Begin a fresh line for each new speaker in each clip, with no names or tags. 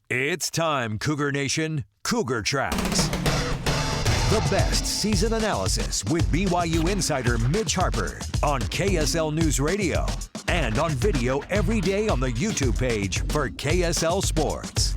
It's time, Cougar Nation. Cougar Tracks. The best season analysis with BYU insider Mitch Harper on KSL NewsRadio and on video every day on the YouTube page for KSL Sports.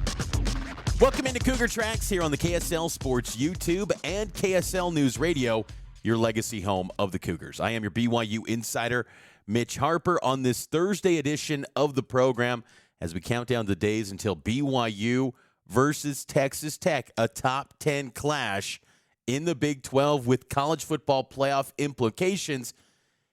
Welcome into Cougar Tracks here on the KSL Sports YouTube and KSL NewsRadio, your legacy home of the Cougars. I am your BYU insider, Mitch Harper, on this Thursday edition of the program as we count down the days until BYU versus Texas Tech, a top 10 clash in the Big 12 with college football playoff implications.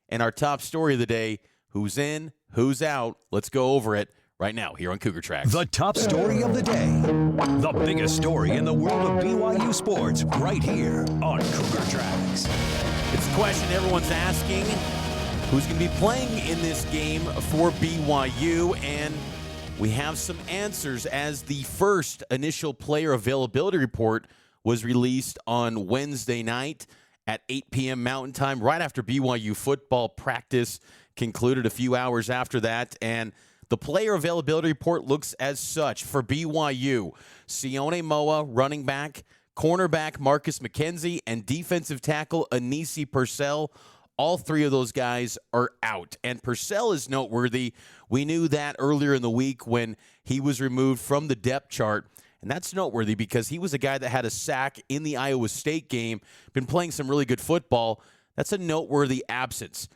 And our top story of the day, who's in, who's out. Let's go over it right now here on Cougar Tracks.
The top story of the day. The biggest story in the world of BYU sports right here on Cougar Tracks.
It's a question everyone's asking. Who's going to be playing in this game for BYU? And we have some answers as the first initial player availability report was released on Wednesday night at 8 p.m. Mountain Time, right after BYU football practice concluded a few hours after that. And the player availability report looks as such for BYU. Sione Moa, running back, cornerback Marcus McKenzie, and defensive tackle Anisi Purcell. All three of those guys are out. And Purcell is noteworthy. We knew that earlier in the week when he was removed from the depth chart. And that's noteworthy because he was a guy that had a sack in the Iowa State game, been playing some really good football. That's a noteworthy absence.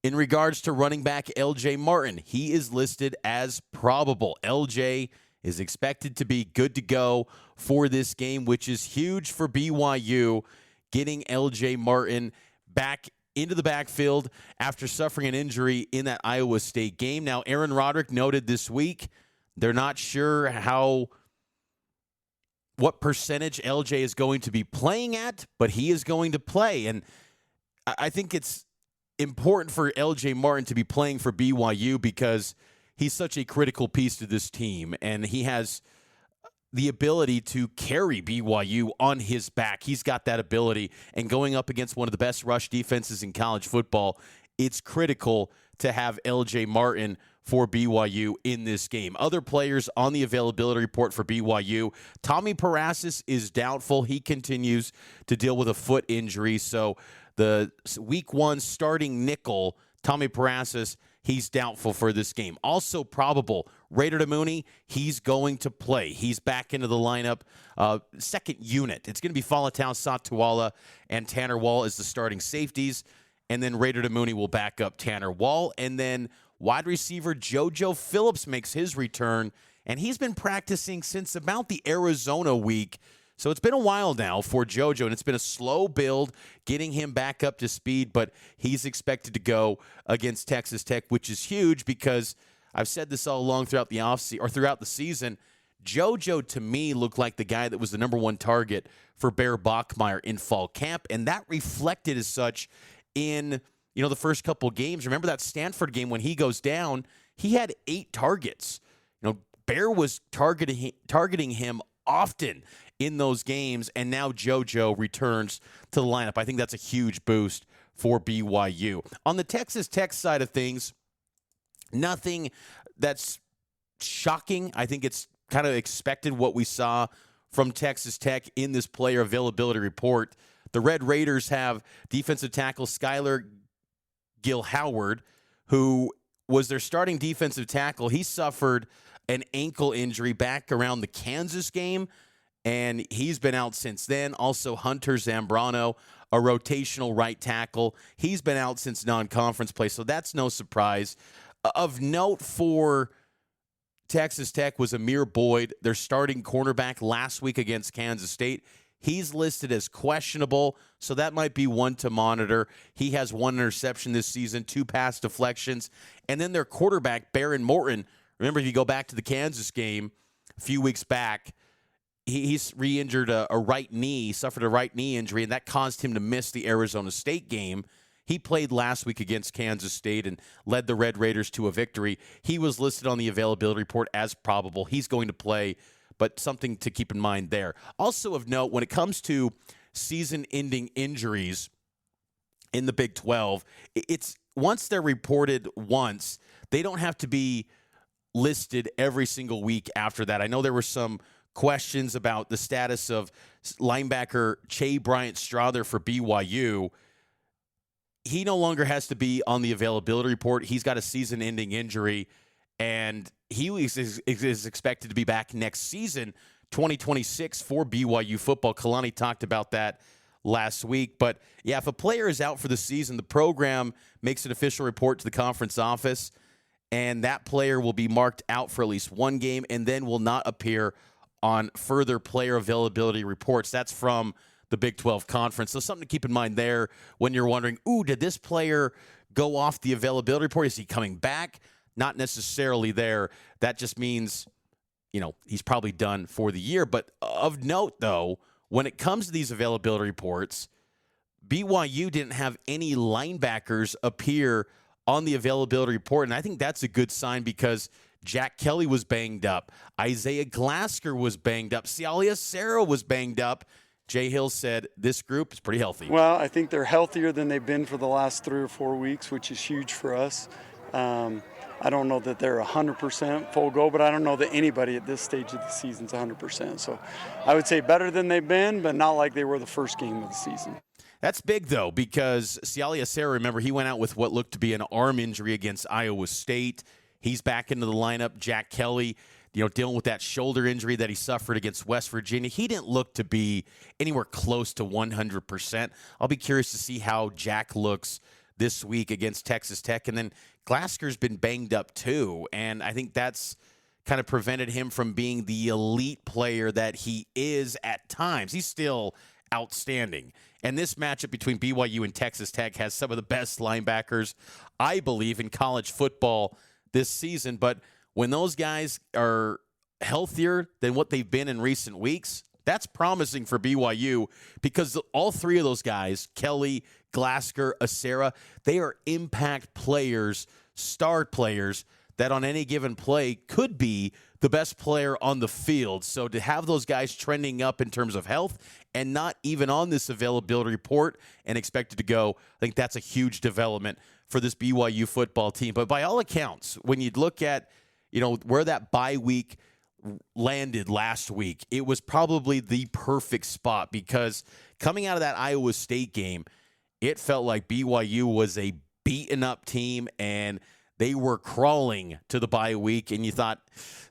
In regards to running back LJ Martin, he is listed as probable. LJ is expected to be good to go for this game, which is huge for BYU, getting LJ Martin back into the backfield after suffering an injury in that Iowa State game. Now, Aaron Roderick noted this week they're not sure what percentage LJ is going to be playing at, but he is going to play. And I think it's important for LJ Martin to be playing for BYU because he's such a critical piece to this team, and he has the ability to carry BYU on his back. He's got that ability, and going up against one of the best rush defenses in college football, it's critical to have LJ Martin for BYU in this game. Other players on the availability report for BYU, Tommy Parasis is doubtful. He continues to deal with a foot injury, so the week one starting nickel, Tommy Parasis, he's doubtful for this game. Also probable, Raider Mooney, he's going to play. He's back into the lineup. Second unit, it's going to be Falatau Satuala and Tanner Wall as the starting safeties. And then Raider Mooney will back up Tanner Wall. And then wide receiver JoJo Phillips makes his return. And he's been practicing since about the Arizona week. So it's been a while now for JoJo, and it's been a slow build getting him back up to speed, but he's expected to go against Texas Tech, which is huge because I've said this all along throughout the throughout the season. JoJo, to me, looked like the guy that was the number one target for Bear Bachmeier in fall camp, and that reflected as such in the first couple games. Remember that Stanford game when he goes down, he had 8 targets. Bear was targeting him often in those games, and now JoJo returns to the lineup. I think that's a huge boost for BYU. On the Texas Tech side of things, nothing that's shocking. I think it's kind of expected what we saw from Texas Tech in this player availability report. The Red Raiders have defensive tackle Skylar Gill-Howard, who was their starting defensive tackle. He suffered an ankle injury back around the Kansas game, and he's been out since then. Also, Hunter Zambrano, a rotational right tackle. He's been out since non-conference play, so that's no surprise. Of note for Texas Tech was Amir Boyd, their starting cornerback last week against Kansas State. He's listed as questionable, so that might be one to monitor. He has 1 interception this season, 2 pass deflections. And then their quarterback, Baron Morton, remember if you go back to the Kansas game a few weeks back, he's re-injured a right knee, suffered a right knee injury, and that caused him to miss the Arizona State game. He played last week against Kansas State and led the Red Raiders to a victory. He was listed on the availability report as probable. He's going to play, but something to keep in mind there. Also of note, when it comes to season-ending injuries in the Big 12, it's once they're reported once, they don't have to be listed every single week after that. I know there were some questions about the status of linebacker Che Bryant-Strother for BYU. He no longer has to be on the availability report. He's got a season-ending injury, and he is expected to be back next season, 2026, for BYU football. Kalani talked about that last week. But, yeah, if a player is out for the season, the program makes an official report to the conference office, and that player will be marked out for at least one game and then will not appear on further player availability reports. That's from the Big 12 Conference. So something to keep in mind there when you're wondering, did this player go off the availability report? Is he coming back? Not necessarily there. That just means, he's probably done for the year. But of note, though, when it comes to these availability reports, BYU didn't have any linebackers appear on the availability report, and I think that's a good sign because Jack Kelly was banged up. Isaiah Glasker was banged up. Sialia Serra was banged up. Jay Hill said this group is pretty healthy.
Well, I think they're healthier than they've been for the last 3 or 4 weeks, which is huge for us. I don't know that they're 100% full go, but I don't know that anybody at this stage of the season is 100%. So I would say better than they've been, but not like they were the first game of the season.
That's big, though, because Sialia Serra, remember, he went out with what looked to be an arm injury against Iowa State. He's back into the lineup. Jack Kelly, dealing with that shoulder injury that he suffered against West Virginia. He didn't look to be anywhere close to 100%. I'll be curious to see how Jack looks this week against Texas Tech. And then Glasker's been banged up, too, and I think that's kind of prevented him from being the elite player that he is at times. He's still outstanding. And this matchup between BYU and Texas Tech has some of the best linebackers, I believe, in college football this season. But when those guys are healthier than what they've been in recent weeks, that's promising for BYU because all three of those guys, Kelly, Glasker, Acera, they are impact players, star players that on any given play could be the best player on the field. So to have those guys trending up in terms of health and not even on this availability report and expected to go, I think that's a huge development for this BYU football team. But by all accounts, when you look at, where that bye week landed last week, it was probably the perfect spot because coming out of that Iowa State game, it felt like BYU was a beaten up team and they were crawling to the bye week, and you thought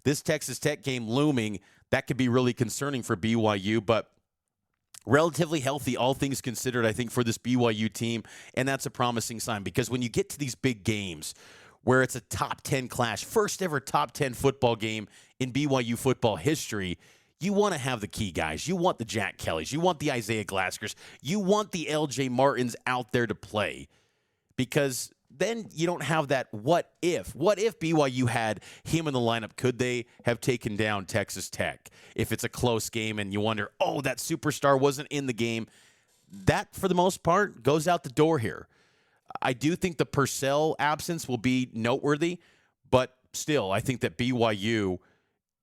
this Texas Tech game looming, that could be really concerning for BYU, but relatively healthy, all things considered, I think, for this BYU team, and that's a promising sign because when you get to these big games where it's a top 10 clash, first ever top 10 football game in BYU football history, you want to have the key guys. You want the Jack Kellys. You want the Isaiah Glaskers. You want the LJ Martins out there to play because then you don't have that what if. What if BYU had him in the lineup? Could they have taken down Texas Tech if it's a close game and you wonder, that superstar wasn't in the game? That, for the most part, goes out the door here. I do think the Purcell absence will be noteworthy, but still, I think that BYU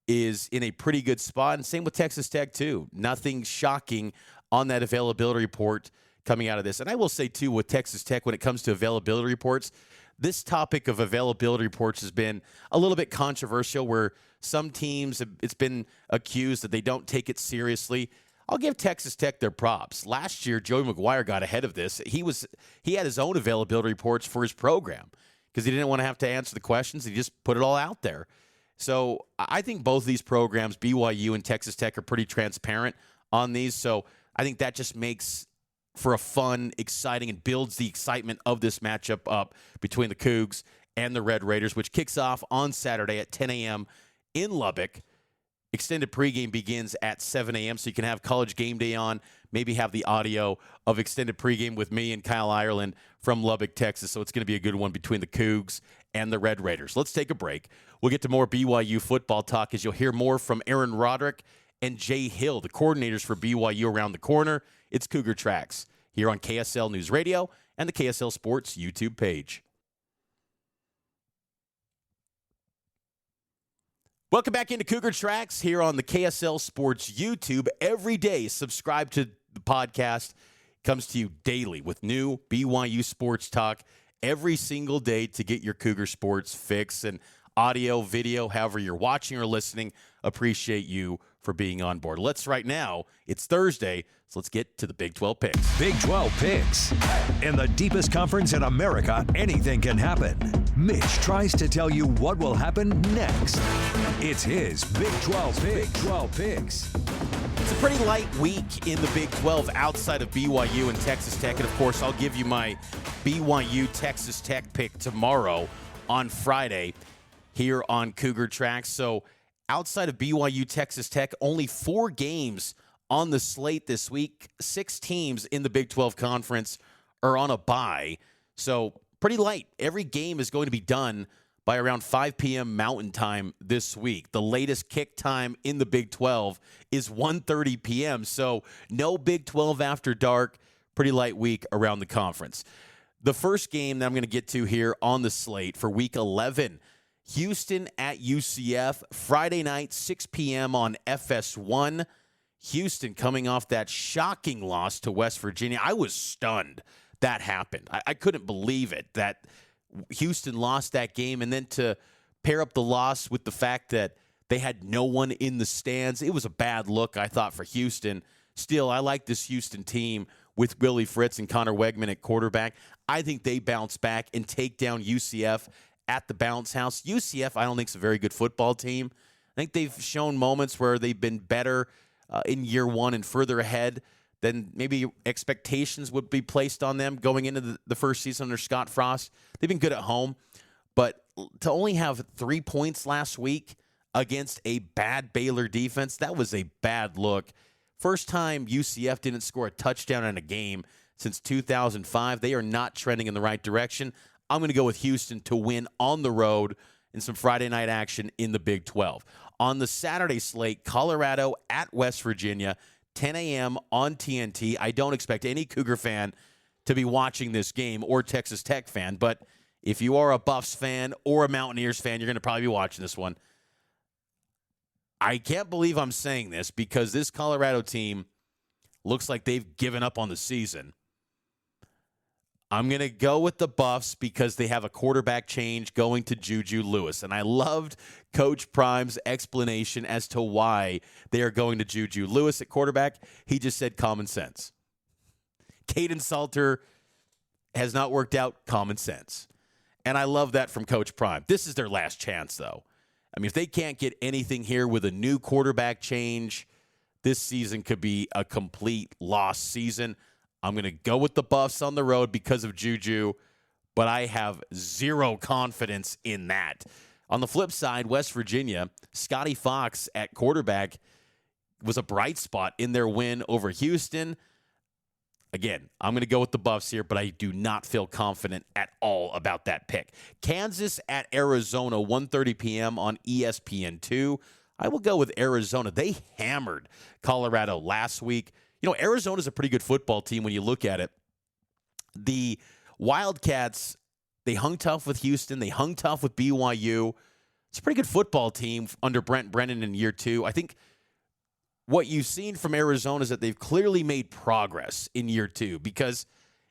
is in a pretty good spot, and same with Texas Tech, too. Nothing shocking on that availability report coming out of this. And I will say, too, with Texas Tech, when it comes to availability reports, this topic of availability reports has been a little bit controversial where some teams, it's been accused that they don't take it seriously. I'll give Texas Tech their props. Last year, Joey McGuire got ahead of this. He had his own availability reports for his program because he didn't want to have to answer the questions. He just put it all out there. So I think both of these programs, BYU and Texas Tech, are pretty transparent on these. So I think that just makes for a fun, exciting, and builds the excitement of this matchup up between the Cougs and the Red Raiders, which kicks off on Saturday at 10 a.m. in Lubbock. Extended pregame begins at 7 a.m., so you can have College Game Day on, maybe have the audio of extended pregame with me and Kyle Ireland from Lubbock, Texas. So it's going to be a good one between the Cougs and the Red Raiders. Let's take a break. We'll get to more BYU football talk as you'll hear more from Aaron Roderick and Jay Hill, the coordinators for BYU around the corner. It's Cougar Tracks here on KSL News Radio and the KSL Sports YouTube page. Welcome back into Cougar Tracks here on the KSL Sports YouTube. Every day, subscribe to the podcast. It comes to you daily with new BYU sports talk every single day to get your Cougar sports fix. And audio, video, however you're watching or listening. Appreciate you for being on board. Right now, it's Thursday, so let's get to the Big 12 picks.
Big 12 picks. In the deepest conference in America, anything can happen. Mitch tries to tell you what will happen next. It's his Big 12 picks. Big 12 picks.
It's a pretty light week in the Big 12 outside of BYU and Texas Tech. And, of course, I'll give you my BYU-Texas Tech pick tomorrow on Friday here on Cougar Tracks. So outside of BYU-Texas Tech, only 4 games on the slate this week. 6 teams in the Big 12 Conference are on a bye. So pretty light. Every game is going to be done by around 5 p.m. Mountain Time this week. The latest kick time in the Big 12 is 1:30 p.m. So no Big 12 after dark. Pretty light week around the conference. The first game that I'm going to get to here on the slate for Week 11, Houston at UCF, Friday night, 6 p.m. on FS1. Houston coming off that shocking loss to West Virginia. I was stunned that happened. I couldn't believe it, that Houston lost that game, and then to pair up the loss with the fact that they had no one in the stands. It was a bad look, I thought, for Houston. Still, I like this Houston team with Willie Fritz and Connor Wegman at quarterback. I think they bounce back and take down UCF at the Bounce House. UCF, I don't think, is a very good football team. I think they've shown moments where they've been better in year one and further ahead than maybe expectations would be placed on them going into the first season under Scott Frost. They've been good at home, but to only have 3 points last week against a bad Baylor defense, that was a bad look. First time UCF didn't score a touchdown in a game since 2005. They are not trending in the right direction. I'm going to go with Houston to win on the road in some Friday night action in the Big 12. On the Saturday slate, Colorado at West Virginia, 10 a.m. on TNT. I don't expect any Cougar fan to be watching this game, or Texas Tech fan, but if you are a Buffs fan or a Mountaineers fan, you're going to probably be watching this one. I can't believe I'm saying this because this Colorado team looks like they've given up on the season. I'm going to go with the Buffs because they have a quarterback change going to Juju Lewis. And I loved Coach Prime's explanation as to why they are going to Juju Lewis at quarterback. He just said common sense. Caden Salter has not worked out, common sense. And I love that from Coach Prime. This is their last chance, though. I mean, if they can't get anything here with a new quarterback change, this season could be a complete lost season. I'm going to go with the Buffs on the road because of Juju, but I have zero confidence in that. On the flip side, West Virginia, Scotty Fox at quarterback was a bright spot in their win over Houston. Again, I'm going to go with the Buffs here, but I do not feel confident at all about that pick. Kansas at Arizona, 1:30 p.m. on ESPN2. I will go with Arizona. They hammered Colorado last week. You know, Arizona's a pretty good football team when you look at it. The Wildcats, they hung tough with Houston. They hung tough with BYU. It's a pretty good football team under Brent Brennan in year 2. I think what you've seen from Arizona is that they've clearly made progress in year 2 because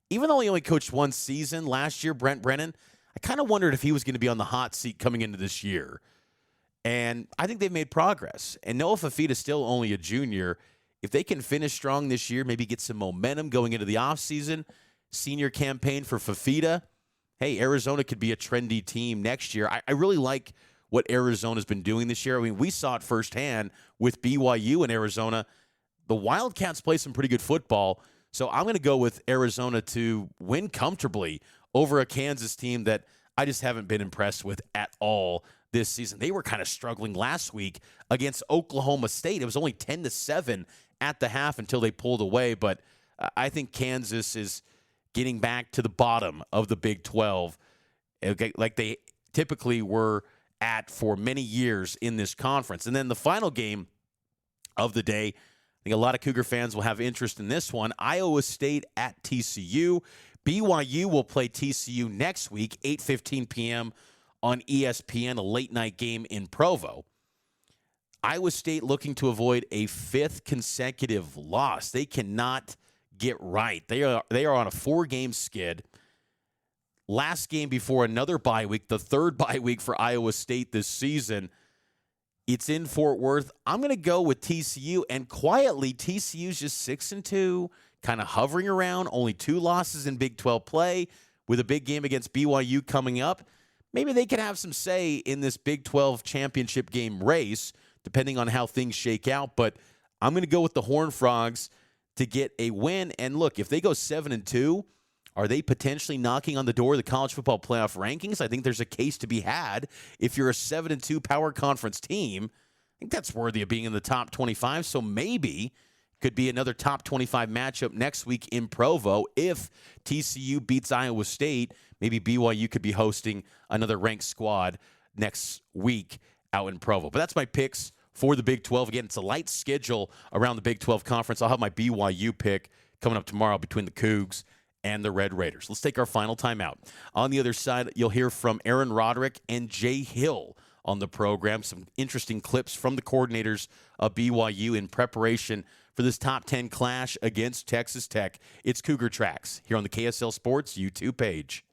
even though he only coached one season last year, Brent Brennan, I kind of wondered if he was going to be on the hot seat coming into this year. And I think they've made progress. And Noah Fafita is still only a junior. If they can finish strong this year, maybe get some momentum going into the offseason, senior campaign for Fafita, hey, Arizona could be a trendy team next year. I really like what Arizona's been doing this year. I mean, we saw it firsthand with BYU in Arizona. The Wildcats play some pretty good football, so I'm going to go with Arizona to win comfortably over a Kansas team that I just haven't been impressed with at all this season. They were kind of struggling last week against Oklahoma State. It was only 10-7 at the half until they pulled away, but I think Kansas is getting back to the bottom of the Big 12 like they typically were at for many years in this conference. And then the final game of the day, I think a lot of Cougar fans will have interest in this one. Iowa State at TCU. BYU will play TCU next week, 8:15 p.m. on ESPN, a late-night game in Provo. Iowa State looking to avoid a 5th consecutive loss. They cannot get right. They are on a 4-game skid. last game before another bye week, the third bye week for Iowa State this season. It's in Fort Worth. I'm going to go with TCU, and quietly, TCU's just 6-2, kind of hovering around, only 2 losses in Big 12 play, with a big game against BYU coming up. Maybe they could have some say in this Big 12 championship game race, depending on how things shake out. But I'm going to go with the Horned Frogs to get a win. And look, if they go 7-2, are they potentially knocking on the door of the college football playoff rankings? I think there's a case to be had. If you're a 7-2 power conference team, I think that's worthy of being in the top 25. So maybe could be another top 25 matchup next week in Provo. If TCU beats Iowa State, maybe BYU could be hosting another ranked squad next week out in Provo. But that's my picks for the Big 12. Again, it's a light schedule around the Big 12 conference. I'll have my BYU pick coming up tomorrow between the Cougs and the Red Raiders. Let's take our final timeout. On the other side, you'll hear from Aaron Roderick and Jay Hill on the program. Some interesting clips from the coordinators of BYU in preparation for this top 10 clash against Texas Tech. It's Cougar Tracks here on the KSL Sports YouTube page.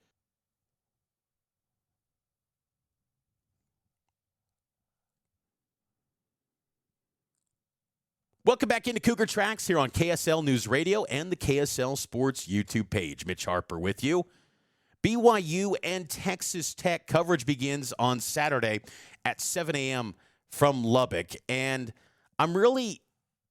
Welcome back into Cougar Tracks here on KSL News Radio and the KSL Sports YouTube page. Mitch Harper with you. BYU and Texas Tech coverage begins on Saturday at 7 a.m. from Lubbock. And I'm really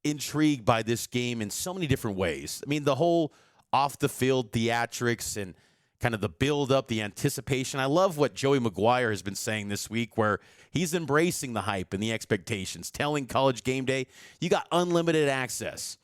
intrigued by this game in so many different ways. I mean, the whole off-the-field theatrics and kind of the build-up, the anticipation. I love what Joey McGuire has been saying this week, where he's embracing the hype and the expectations, telling College Game Day, you got unlimited access.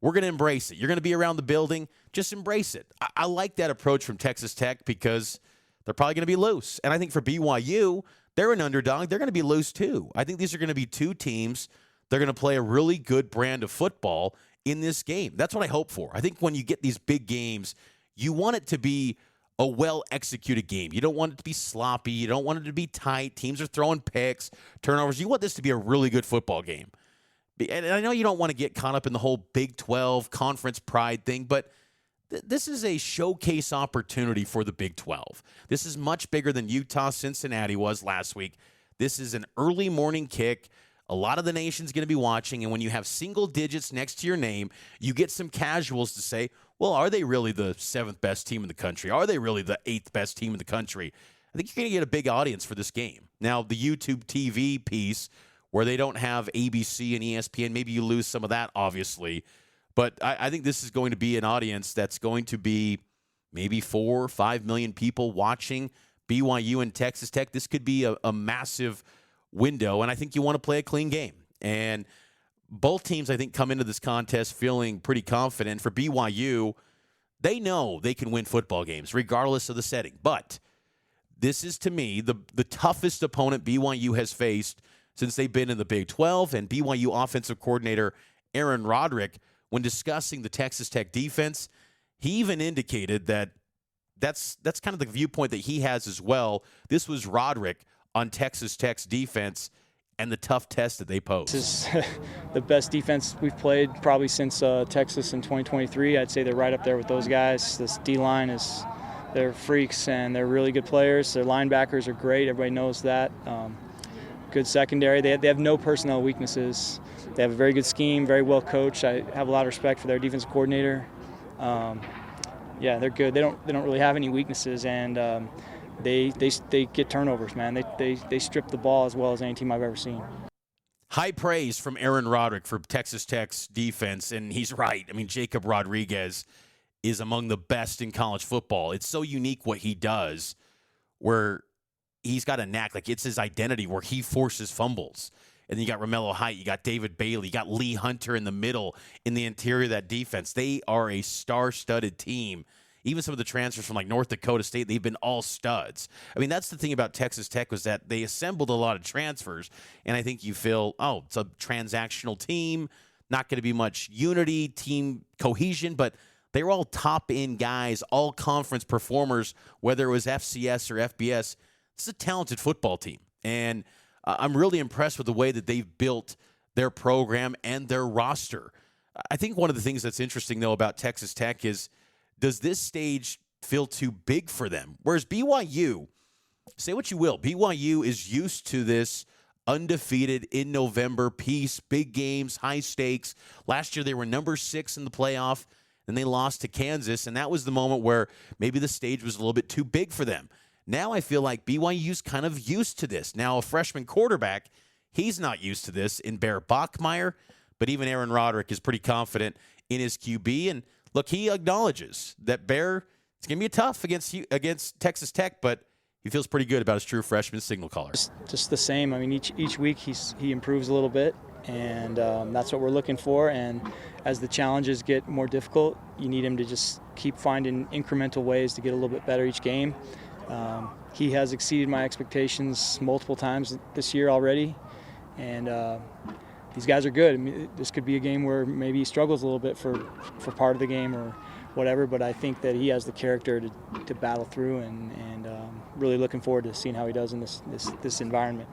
We're going to embrace it. You're going to be around the building. Just embrace it. I like that approach from Texas Tech because they're probably going to be loose. And I think for BYU, they're an underdog. They're going to be loose too. I think these are going to be two teams. They're going to play a really good brand of football in this game. That's what I hope for. I think when you get these big games, you want it to be a well-executed game. You don't want it to be sloppy. You don't want it to be tight. Teams are throwing picks, turnovers. You want this to be a really good football game. And I know you don't want to get caught up in the whole Big 12 conference pride thing, but this is a showcase opportunity for the Big 12. This is much bigger than Utah-Cincinnati was last week. This is an early morning kick. A lot of the nation's going to be watching, and when you have single digits next to your name, you get some casuals to say, well, are they really the 7th best team in the country? Are they really the 8th best team in the country? I think you're going to get a big audience for this game. Now, the YouTube TV piece, where they don't have ABC and ESPN, maybe you lose some of that, obviously. But I think this is going to be an audience that's going to be maybe 4 or 5 million people watching BYU and Texas Tech. This could be a massive window, and I think you want to play a clean game. And both teams, I think, come into this contest feeling pretty confident. For BYU, they know they can win football games regardless of the setting. But this is, to me, the toughest opponent BYU has faced since they've been in the Big 12. And BYU offensive coordinator Aaron Roderick, when discussing the Texas Tech defense, he even indicated that that's kind of the viewpoint that he has as well. This was Roderick on Texas Tech's defense and the tough test that they pose.
This is the best defense we've played probably since Texas in 2023. I'd say they're right up there with those guys. This D-line they're freaks, and they're really good players. Their linebackers are great. Everybody knows that. Good secondary. They have no personnel weaknesses. They have a very good scheme, very well coached. I have a lot of respect for their defensive coordinator. Yeah, they're good. They don't really have any weaknesses, and they get turnovers, man. They strip the ball as well as any team I've ever seen.
High praise from Aaron Roderick for Texas Tech's defense, and he's right. I mean, Jacob Rodriguez is among the best in college football. It's so unique what he does, where he's got a knack, like it's his identity, where he forces fumbles. And then you got Romello Height, you got David Bailey, you got Lee Hunter in the middle, in the interior of that defense. They are a star-studded team. Even some of the transfers from like North Dakota State, they've been all studs. I mean, that's the thing about Texas Tech, was that they assembled a lot of transfers, and I think you feel, oh, it's a transactional team, not going to be much unity, team cohesion, but they were all top-end guys, all conference performers, whether it was FCS or FBS. It's a talented football team, and I'm really impressed with the way that they've built their program and their roster. I think one of the things that's interesting, though, about Texas Tech is, does this stage feel too big for them. Whereas BYU, say what you will, BYU is used to this undefeated in November piece, big games, high stakes. Last year they were number 6 in the playoff, and they lost to Kansas, and that was the moment where maybe the stage was a little bit too big for them. Now I feel like BYU's kind of used to this. Now a freshman quarterback, he's not used to this in Bear Bachmeier, but even Aaron Roderick is pretty confident in his QB. And look, he acknowledges that Bear, it's going to be tough against Texas Tech, but he feels pretty good about his true freshman signal caller.
Just the same. I mean, each week he improves a little bit, and that's what we're looking for. And as the challenges get more difficult, you need him to just keep finding incremental ways to get a little bit better each game. He has exceeded my expectations multiple times this year already, and these guys are good. I mean, this could be a game where maybe he struggles a little bit for part of the game or whatever, but I think that he has the character to battle through, and really looking forward to seeing how he does in this environment.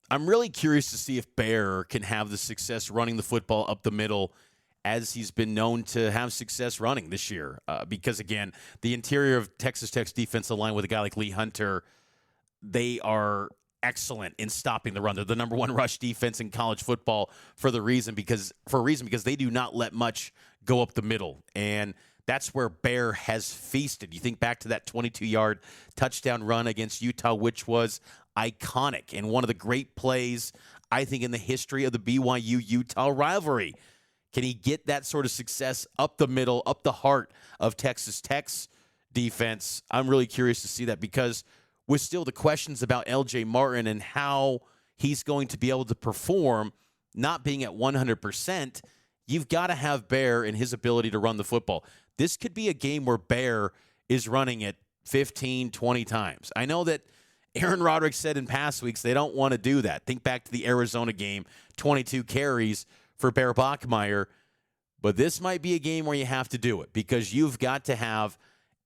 I'm really curious to see if Bear can have the success running the football up the middle as he's been known to have success running this year. Because, again, the interior of Texas Tech's defensive line with a guy like Lee Hunter, they are excellent in stopping the run. They're the number 1 rush defense in college football for a reason because they do not let much go up the middle. And that's where Bear has feasted. You think back to that 22-yard touchdown run against Utah, which was iconic and one of the great plays, I think, in the history of the BYU-Utah rivalry. Can he get that sort of success up the middle, up the heart of Texas Tech's defense? I'm really curious to see that because with still the questions about LJ Martin and how he's going to be able to perform, not being at 100%, you've got to have Bear and his ability to run the football. This could be a game where Bear is running it 15, 20 times. I know that Aaron Roderick said in past weeks they don't want to do that. Think back to the Arizona game, 22 carries for Bear Bachmeier. But this might be a game where you have to do it because you've got to have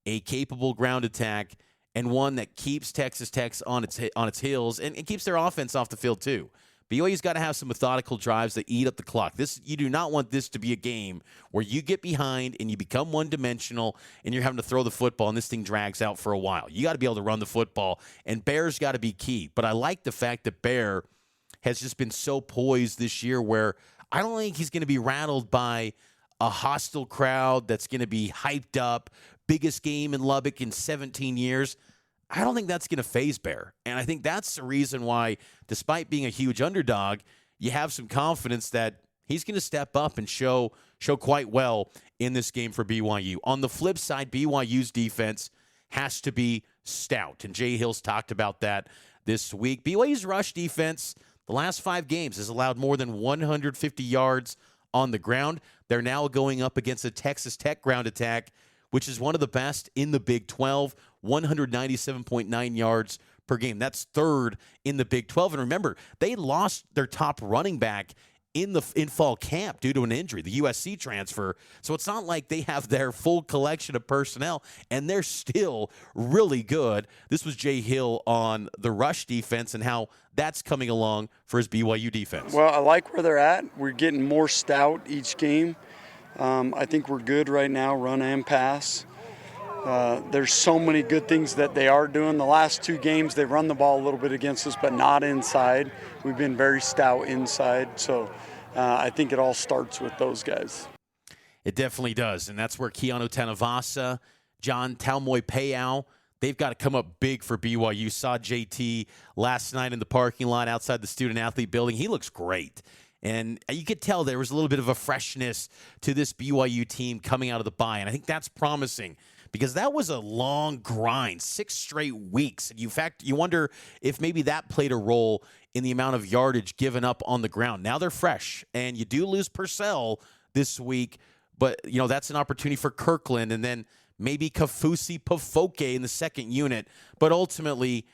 a capable ground attack and one that keeps Texas Tech on its heels and keeps their offense off the field too. BYU's got to have some methodical drives that eat up the clock. You do not want this to be a game where you get behind and you become one-dimensional and you're having to throw the football and this thing drags out for a while. You got to be able to run the football, and Bear's got to be key. But I like the fact that Bear has just been so poised this year where I don't think he's going to be rattled by a hostile crowd that's going to be hyped up, biggest game in Lubbock in 17 years. I don't think that's going to faze Bear. And I think that's the reason why, despite being a huge underdog, you have some confidence that he's going to step up and show quite well in this game for BYU. On the flip side, BYU's defense has to be stout. And Jay Hill's talked about that this week. BYU's rush defense, the last 5 games, has allowed more than 150 yards on the ground. They're now going up against a Texas Tech ground attack, which is one of the best in the Big 12, 197.9 yards per game. That's 3rd in the Big 12. And remember, they lost their top running back in fall camp due to an injury, the USC transfer. So it's not like they have their full collection of personnel, and they're still really good. This was Jay Hill on the rush defense and how that's coming along for his BYU defense.
Well, I like where they're at. We're getting more stout each game. I think we're good right now, run and pass. There's so many good things that they are doing. The last 2 games, they run the ball a little bit against us, but not inside. We've been very stout inside. So I think it all starts with those guys.
It definitely does, and that's where Keanu Tanavasa, John Talmoy-Payau, they've got to come up big for BYU. Saw JT last night in the parking lot outside the student-athlete building. He looks great. And you could tell there was a little bit of a freshness to this BYU team coming out of the bye, and I think that's promising because that was a long grind, 6 straight weeks. And in fact, you wonder if maybe that played a role in the amount of yardage given up on the ground. Now they're fresh, and you do lose Purcell this week, but that's an opportunity for Kirkland and then maybe Kafusi Pofoke in the second unit. But ultimately,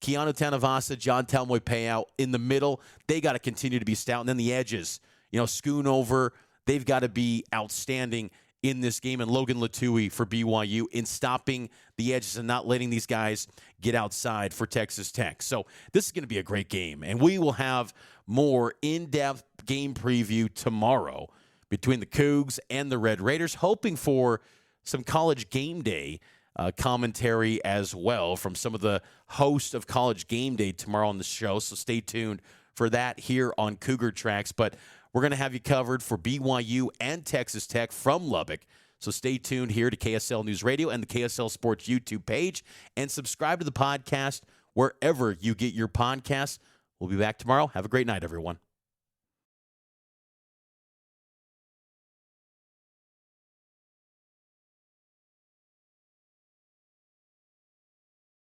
Keanu Tanavasa, John Talmoy-Payau in the middle, they got to continue to be stout. And then the edges, Schoonover, they've got to be outstanding in this game. And Logan Latui for BYU in stopping the edges and not letting these guys get outside for Texas Tech. So this is going to be a great game. And we will have more in-depth game preview tomorrow between the Cougs and the Red Raiders, hoping for some college game day commentary as well from some of the hosts of College Game Day tomorrow on the show. So stay tuned for that here on Cougar Tracks. But we're going to have you covered for BYU and Texas Tech from Lubbock. So stay tuned here to KSL News Radio and the KSL Sports YouTube page, and subscribe to the podcast wherever you get your podcasts. We'll be back tomorrow. Have a great night, everyone.